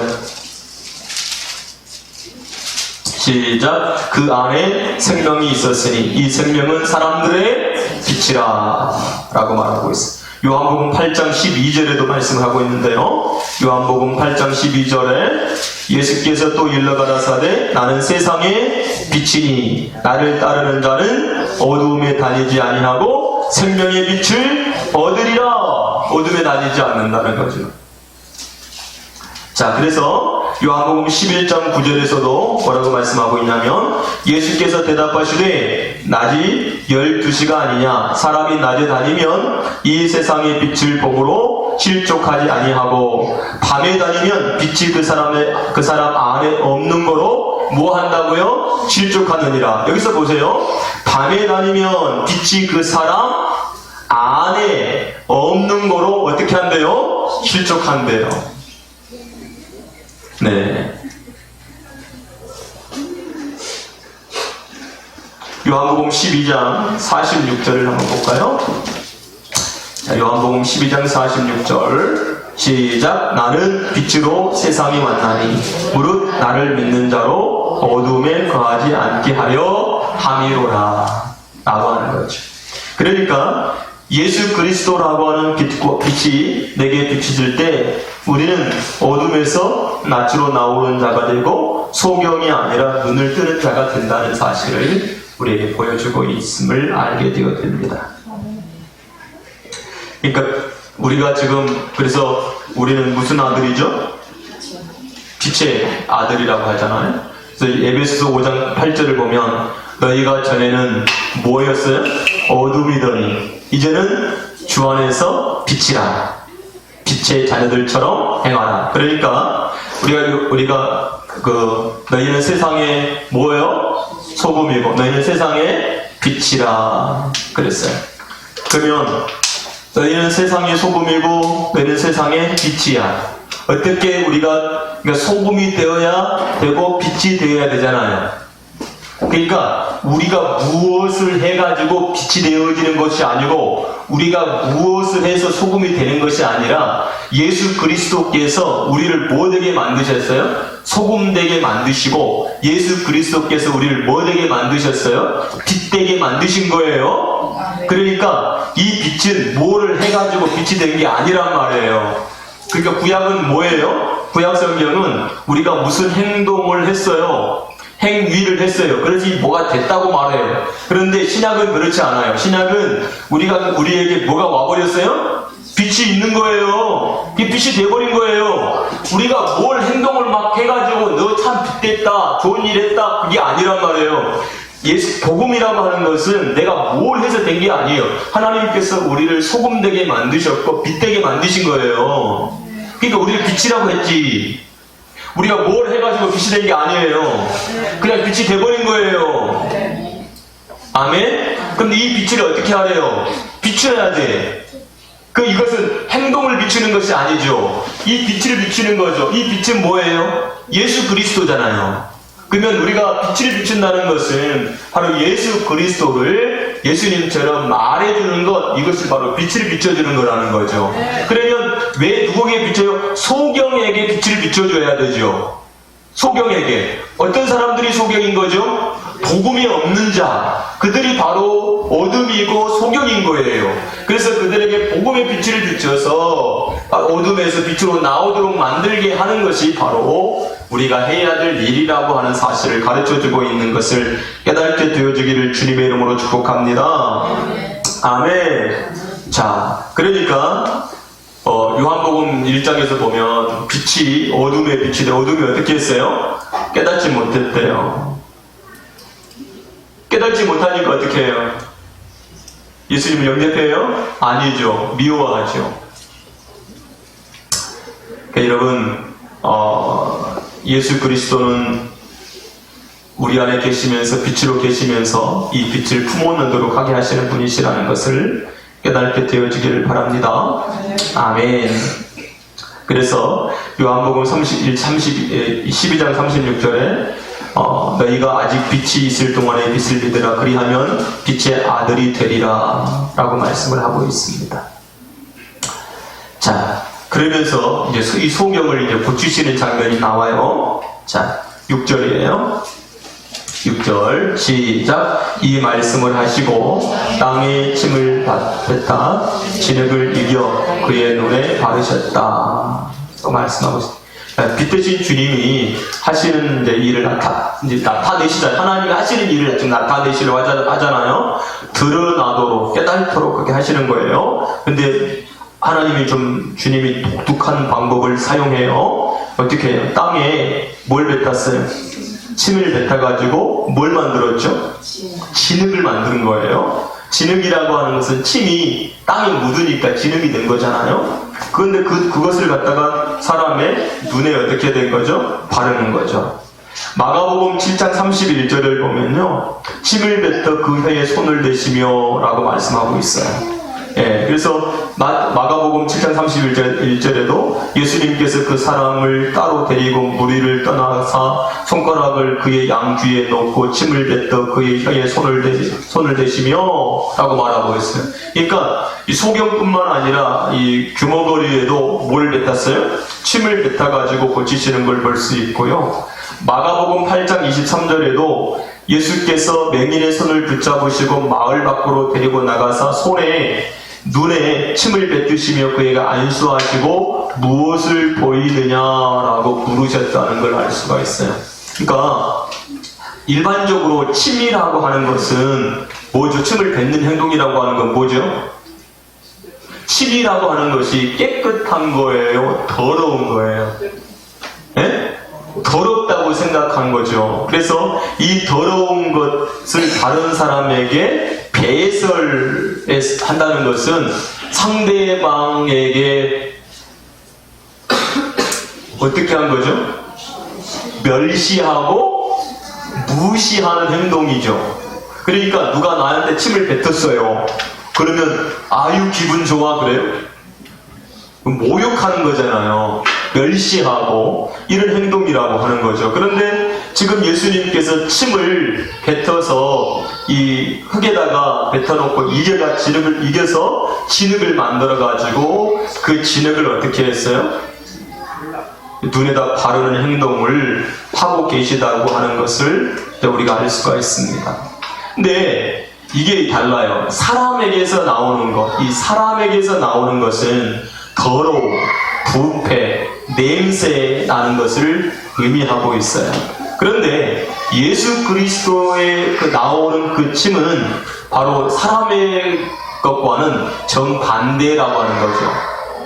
시작. 그 안에 생명이 있었으니 이 생명은 사람들의 빛이라 라고 말하고 있습니다. 요한복음 8장 12절에도 말씀을 하고 있는데요. 요한복음 8장 12절에 예수께서 또 일러 가라사대 나는 세상의 빛이니 나를 따르는 자는 어두움에 다니지 아니하고 생명의 빛을 얻으리라. 어둠에 다니지 않는다는 거죠. 자, 그래서 요한복음 11장 9절에서도 뭐라고 말씀하고 있냐면 예수께서 대답하시되 낮이 12시가 아니냐. 사람이 낮에 다니면 이 세상의 빛을 보므로 실족하지 아니하고 밤에 다니면 빛이 그 사람 안에 없는 거로 뭐 한다고요? 실족하느니라. 여기서 보세요. 밤에 다니면 빛이 그 사람 안에 없는 거로 어떻게 한대요? 실족한대요. 네. 요한복음 12장 46절을 한번 볼까요? 자, 요한복음 12장 46절 시작. 나는 빛으로 세상에 왔나니 무릇 나를 믿는 자로 어둠에 거하지 않게 하려 함이로라 라고 하는 거죠. 그러니까 예수 그리스도라고 하는 빛이 내게 비춰질 때 우리는 어둠에서 낯으로 나오는 자가 되고 소경이 아니라 눈을 뜨는 자가 된다는 사실을 우리에게 보여주고 있음을 알게 되어집니다. 그러니까 우리가 지금 그래서 우리는 무슨 아들이죠? 빛의 아들이라고 하잖아요. 그래서 에베소서 5장 8절을 보면 너희가 전에는 뭐였어요? 어둠이더니 이제는 주 안에서 빛이라. 빛의 자녀들처럼 행하라. 그러니까 우리가 너희는 세상에 뭐예요? 소금이고 너희는 세상에 빛이라 그랬어요. 그러면 너희는 세상의 소금이고 너희는 세상의 빛이야. 어떻게 우리가 소금이 되어야 되고 빛이 되어야 되잖아요. 그러니까 우리가 무엇을 해가지고 빛이 되어지는 것이 아니고 우리가 무엇을 해서 소금이 되는 것이 아니라 예수 그리스도께서 우리를 뭐 되게 만드셨어요? 소금 되게 만드시고 예수 그리스도께서 우리를 뭐 되게 만드셨어요? 빛 되게 만드신 거예요. 그러니까 이 빛은 뭐를 해가지고 빛이 된 게 아니란 말이에요. 그러니까 구약은 뭐예요? 구약 성경은 우리가 무슨 행동을 했어요? 행위를 했어요. 그래서 뭐가 됐다고 말해요. 그런데 신약은 그렇지 않아요. 신약은 우리에게 뭐가 와버렸어요? 빛이 있는 거예요. 빛이 돼버린 거예요. 우리가 뭘 행동을 막 해가지고 너 참 빛됐다, 좋은 일 했다, 그게 아니란 말이에요. 예수 복음이라고 하는 것은 내가 뭘 해서 된 게 아니에요. 하나님께서 우리를 소금되게 만드셨고 빛되게 만드신 거예요. 그러니까 우리를 빛이라고 했지. 우리가 뭘 해가지고 빛이 된 게 아니에요. 그냥 빛이 돼버린 거예요. 아멘? 근데 이 빛을 어떻게 하래요? 비춰야 돼. 이것은 행동을 비추는 것이 아니죠. 이 빛을 비추는 거죠. 이 빛은 뭐예요? 예수 그리스도잖아요. 그러면 우리가 빛을 비춘다는 것은 바로 예수 그리스도를 예수님처럼 말해주는 것, 이것을 바로 빛을 비춰주는 거라는 거죠. 그러면 왜 누구에게 비춰요? 소경에게 빛을 비춰줘야 되죠. 소경에게. 어떤 사람들이 소경인 거죠? 복음이 없는 자, 그들이 바로 어둠이고 소경인 거예요. 그래서 그들에게 복음의 빛을 비춰서 어둠에서 빛으로 나오도록 만들게 하는 것이 바로 우리가 해야 될 일이라고 하는 사실을 가르쳐주고 있는 것을 깨닫게 되어주기를 주님의 이름으로 축복합니다. 아멘. 자, 그러니까 요한복음 1장에서 보면 빛이 어둠의 빛이 돼. 어둠이 어떻게 했어요? 깨닫지 못했대요. 깨닫지 못하니까 어떻게 해요? 예수님을 영접해요? 아니죠. 미워하죠. 그러니까 여러분, 예수 그리스도는 우리 안에 계시면서 빛으로 계시면서 이 빛을 품어내도록 하게 하시는 분이시라는 것을 깨닫게 되어지기를 바랍니다. 아멘. 그래서 요한복음 12장 36절에 너희가 아직 빛이 있을 동안에 빛을 믿으라. 그리하면 빛의 아들이 되리라 라고 말씀을 하고 있습니다. 자, 그러면서 이제 이 소경을 이제 고치시는 장면이 나와요. 자, 6절이에요. 6절 시작. 이 말씀을 하시고 땅에 침을 뱉다 진흙을 이겨 그의 눈에 바르셨다. 또 말씀하고 있습니다. 빛 대신 주님이 하시는 이제 일을 나타내시잖아요. 하나님이 하시는 일을 좀 나타내시려고 하잖아요. 드러나도록 깨닫도록 그렇게 하시는 거예요. 근데 하나님이 주님이 독특한 방법을 사용해요. 어떻게 해요? 땅에 뭘 뱉었어요? 침을 뱉어가지고 뭘 만들었죠? 진흙을 만든 거예요. 진흙이라고 하는 것은 침이 땅에 묻으니까 진흙이 된 거잖아요. 그런데 그것을 갖다가 사람의 눈에 어떻게 된 거죠? 바르는 거죠. 마가복음 7장 31절을 보면요, 침을 뱉어 그 혀에 손을 대시며 라고 말씀하고 있어요. 예, 그래서 마가복음 7장 31절에도 예수님께서 그 사람을 따로 데리고 무리를 떠나사 손가락을 그의 양귀에 놓고 침을 뱉어 그의 혀에 손을 대시며 라고 말하고 있어요. 그러니까 이 소경뿐만 아니라 이 규모거리에도 뭘 뱉었어요? 침을 뱉어가지고 고치시는 걸 볼 수 있고요. 마가복음 8장 23절에도 예수께서 맹인의 손을 붙잡으시고 마을 밖으로 데리고 나가사 눈에 침을 뱉으시며 그에게 안수하시고 무엇을 보이느냐라고 부르셨다는 걸 알 수가 있어요. 그러니까 일반적으로 침이라고 하는 것은 뭐죠? 침을 뱉는 행동이라고 하는 건 뭐죠? 침이라고 하는 것이 깨끗한 거예요? 더러운 거예요? 예? 더럽다고 생각한 거죠. 그래서 이 더러운 것을 다른 사람에게 배설한다는 것은 상대방에게 어떻게 한 거죠? 멸시하고 무시하는 행동이죠. 그러니까 누가 나한테 침을 뱉었어요. 그러면 아유 기분 좋아 그래요? 모욕하는 거잖아요. 멸시하고 이런 행동이라고 하는 거죠. 그런데 지금 예수님께서 침을 뱉어서 이 흙에다가 뱉어놓고 진흙을 이겨서 진흙을 만들어가지고 그 진흙을 어떻게 했어요? 눈에다 바르는 행동을 하고 계시다고 하는 것을 우리가 알 수가 있습니다. 근데 이게 달라요. 사람에게서 나오는 것, 이 사람에게서 나오는 것은 더러움, 부패, 냄새 나는 것을 의미하고 있어요. 그런데 예수 그리스도의 나오는 그 침은 바로 사람의 것과는 정반대라고 하는 거죠.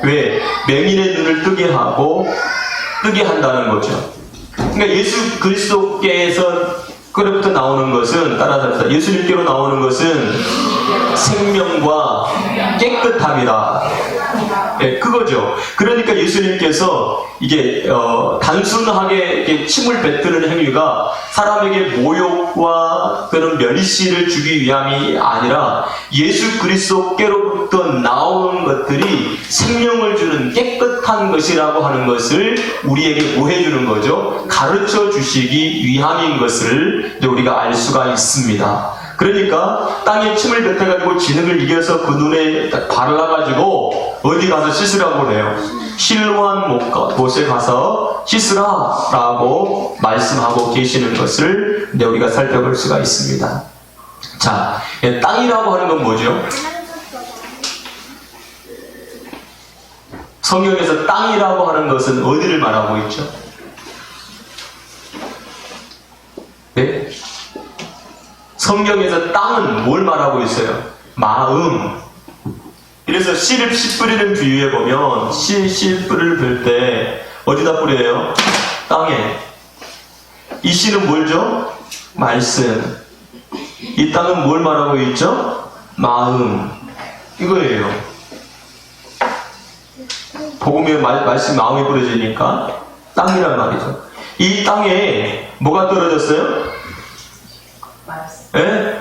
왜? 맹인의 눈을 뜨게 한다는 거죠. 그러니까 예수 그리스도께서 그로부터 나오는 것은, 따라서 예수님께로 나오는 것은 생명과 깨끗함이다. 예, 그거죠. 그러니까 예수님께서 이게 단순하게 이렇게 침을 뱉는 행위가 사람에게 모욕과 그런 멸시를 주기 위함이 아니라 예수 그리스도께로부터 나오는 것들이 생명을 주는 깨끗한 것이라고 하는 것을 우리에게 보여주는 거죠. 가르쳐 주시기 위함인 것을 이제 우리가 알 수가 있습니다. 그러니까 땅에 침을 뱉어가지고 진흙을 이겨서 그 눈에 발라가지고 어디 가서 씻으라고 해요. 실로암 못에 가서 씻으라 라고 말씀하고 계시는 것을 이제 우리가 살펴볼 수가 있습니다. 자, 땅이라고 하는 건 뭐죠? 성경에서 땅이라고 하는 것은 어디를 말하고 있죠? 네? 성경에서 땅은 뭘 말하고 있어요? 마음. 그래서 씨를 뿌리는 비유에 보면 씨 뿌리를 뿌릴 때 어디다 뿌려요? 땅에. 이 씨는 뭘죠? 말씀. 이 땅은 뭘 말하고 있죠? 마음. 이거예요. 복음의 말씀 마음에 뿌려지니까 땅이란 말이죠. 이 땅에 뭐가 떨어졌어요? 예?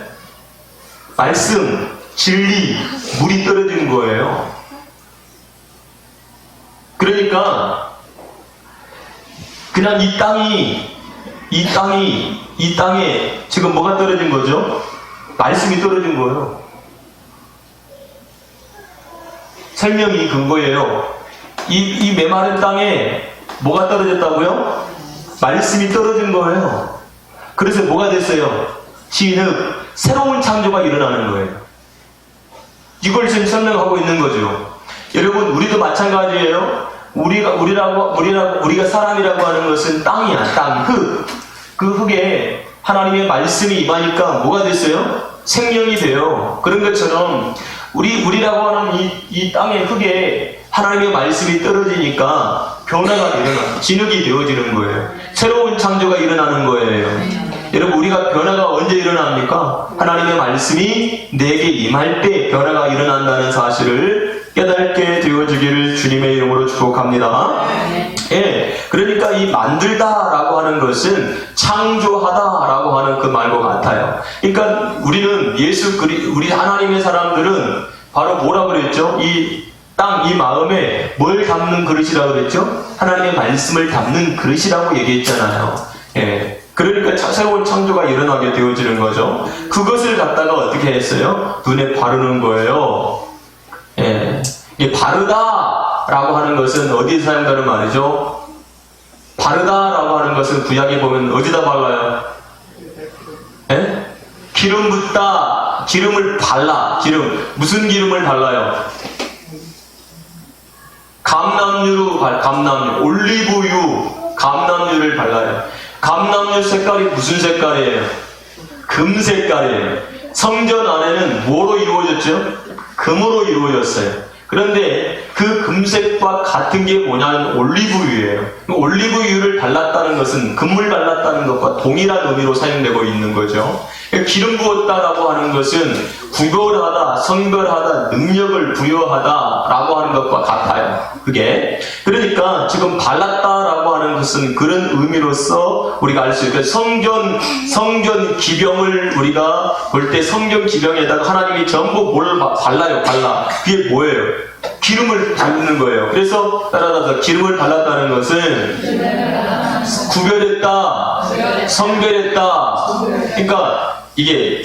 말씀, 진리, 물이 떨어진 거예요. 그러니까 그냥 이 땅에 지금 뭐가 떨어진 거죠? 말씀이 떨어진 거예요. 생명이 근거예요. 이 메마른 땅에 뭐가 떨어졌다고요? 말씀이 떨어진 거예요. 그래서 뭐가 됐어요? 진흙, 새로운 창조가 일어나는 거예요. 이걸 지금 설명하고 있는 거죠. 여러분, 우리도 마찬가지예요. 우리가 사람이라고 하는 것은 땅이야, 땅, 흙. 그 흙에 하나님의 말씀이 임하니까 뭐가 됐어요? 생명이 돼요. 그런 것처럼 우리라고 하는 이 땅의 흙에 하나님의 말씀이 떨어지니까 변화가 일어나, 진흙이 되어지는 거예요. 새로운 창조가 일어나는 거예요. 여러분, 우리가 변화가 언제 일어납니까? 하나님의 말씀이 내게 임할 때 변화가 일어난다는 사실을 깨닫게 되어주기를 주님의 이름으로 축복합니다. 예, 그러니까 이 만들다라고 하는 것은 창조하다라고 하는 그 말과 같아요. 그러니까 우리 하나님의 사람들은 바로 뭐라 그랬죠? 이 땅, 이 마음에 뭘 담는 그릇이라고 그랬죠? 하나님의 말씀을 담는 그릇이라고 얘기했잖아요. 예. 그러니까 새로운 창조가 일어나게 되어지는 거죠. 그것을 갖다가 어떻게 했어요? 눈에 바르는 거예요. 예. 이 바르다라고 하는 것은 어디에 사용되는 말이죠? 바르다라고 하는 것은 구약에 보면 어디다 발라요? 예? 기름 붓다. 기름을 발라. 무슨 기름을 발라요? 감남유, 올리브유, 감남유를 발라요. 감남유 색깔이 무슨 색깔이에요? 금 색깔이에요. 성전 안에는 뭐로 이루어졌죠? 금으로 이루어졌어요. 그런데 그 금색과 같은 게 뭐냐면 올리브유예요. 올리브유를 발랐다는 것은 금을 발랐다는 것과 동일한 의미로 사용되고 있는 거죠. 기름 부었다라고 하는 것은 구별하다, 선별하다, 능력을 부여하다라고 하는 것과 같아요. 그게. 그러니까 지금 발랐다라고 하는 것은 그런 의미로서 우리가 알 수 있어요. 성전 기병을 우리가 볼 때 성전 기병에다가 하나님이 전부 뭘 발라요, 발라. 그게 뭐예요? 기름을 바르는 거예요. 그래서 따라서 기름을 발랐다는 것은 구별했다, 성별했다. 그러니까 이게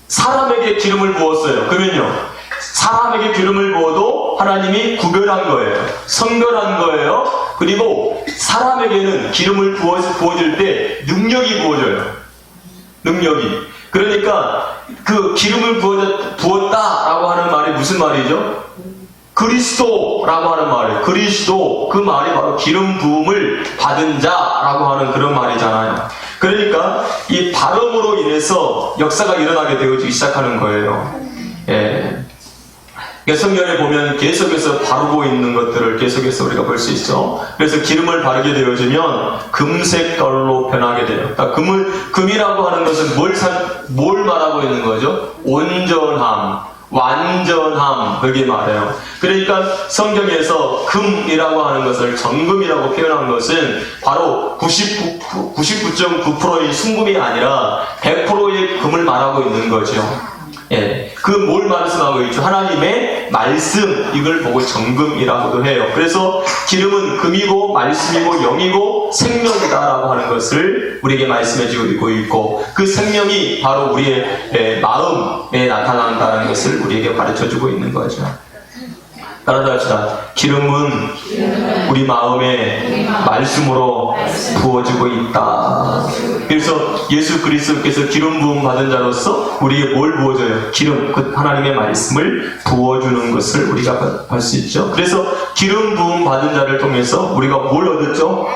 사람에게 기름을 부었어요. 그러면요, 사람에게 기름을 부어도 하나님이 구별한 거예요. 성별한 거예요. 그리고 사람에게는 기름을 부어줄 때 능력이 부어져요. 능력이. 그러니까 그 기름을 부었다라고 하는 말이 무슨 말이죠? 그리스도라고 하는 말이에요. 그리스도, 그 말이 바로 기름 부음을 받은 자라고 하는 그런 말이잖아요. 그러니까 이 발음으로 인해서 역사가 일어나게 되어지기 시작하는 거예요. 예. 성경에 보면 계속해서 바르고 있는 것들을 계속해서 우리가 볼 수 있죠. 그래서 기름을 바르게 되어지면 금색깔로 변하게 돼요. 금이라고 하는 것은 뭘 말하고 있는 거죠? 온전함, 완전함, 그게 말해요. 그러니까 성경에서 금이라고 하는 것을 정금이라고 표현한 것은 바로 99.9%의 순금이 아니라 100%의 금을 말하고 있는 거죠. 예, 뭘 말씀하고 있죠? 하나님의 말씀, 이걸 보고 정금이라고도 해요. 그래서 기름은 금이고 말씀이고 영이고 생명이다라고 하는 것을 우리에게 말씀해주고 있고, 그 생명이 바로 우리의 마음에 나타난다는 것을 우리에게 가르쳐주고 있는 거죠. 따라서 합시다. 기름은 우리 마음에 말씀으로 부어지고 있다. 그래서 예수 그리스도께서 기름 부음 받은 자로서 우리에게 뭘 부어줘요? 기름, 그 하나님의 말씀을 부어주는 것을 우리가 볼 수 있죠. 그래서 기름 부음 받은 자를 통해서 우리가 뭘 얻었죠?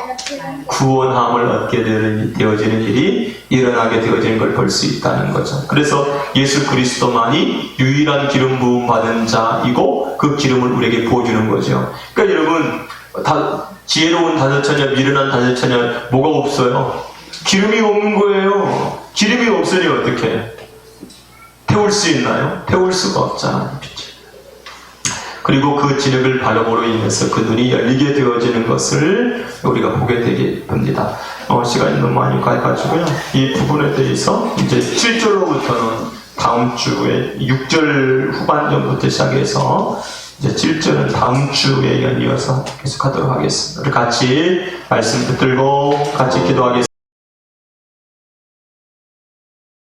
구원함을 얻게 되어지는 일이 일어나게 되어지는 걸 볼 수 있다는 거죠. 그래서 예수 그리스도만이 유일한 기름 부음 받은 자이고 그 기름을 우리에게 부어주는 거죠. 그러니까 여러분, 지혜로운 다섯처녀, 미련한 다섯처녀 뭐가 없어요? 기름이 없는 거예요. 기름이 없으니 어떻게 태울 수 있나요? 태울 수가 없잖아요. 그리고 그 진흙을 바람으로 인해서 그 눈이 열리게 되어지는 것을 우리가 보게 되게 됩니다. 시간이 너무 많이 가가지고요. 이 부분에 대해서 이제 7절로부터는 다음 주에 6절 후반전부터 시작해서 이제 7절은 다음 주에 연이어서 계속하도록 하겠습니다. 우리 같이 말씀 붙들고 같이 기도하겠습니다.